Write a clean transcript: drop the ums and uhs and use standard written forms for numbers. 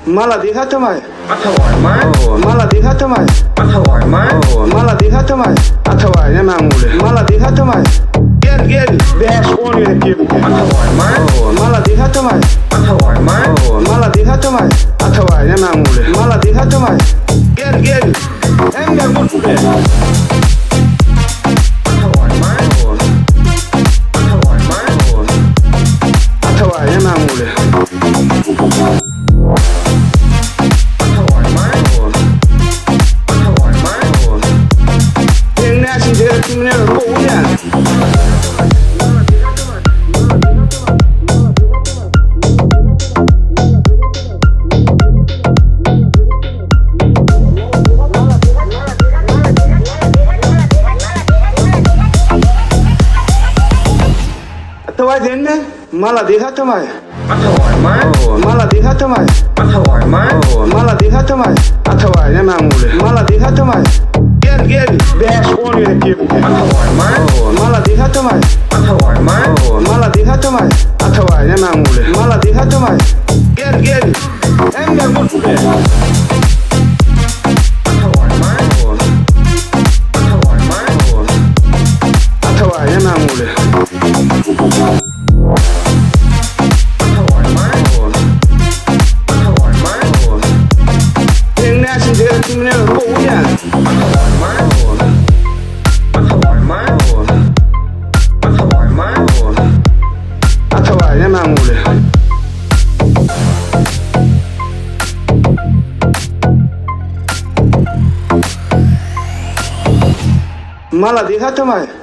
मला देखा तुम्हारे Atawai मला देखा तुम्हारे मला देखा तुम्हारे अथवा ne mangule मला देखा तुम्हारे gel beş on yapayım मला देखा तुम्हारे मला देखा तुम्हारे अथवा ne mangule मला देखा तुम्हारे gel hem de mutlu अथवा ne mangule अथवा देने मला देखा तुम्हारे मला देखा तुम्हारे मला देखा तुम्हारे अथवा ne mangule मला देखा तुम्हारे gel beş on yapayım मला देखा तुम्हारे मला देखा तुम्हारे अथवा ne mangule मला देखा तुम्हारे gel hem de mutlu अथवा ne mangule अथवा ne mangule मला देखा तुम्हारे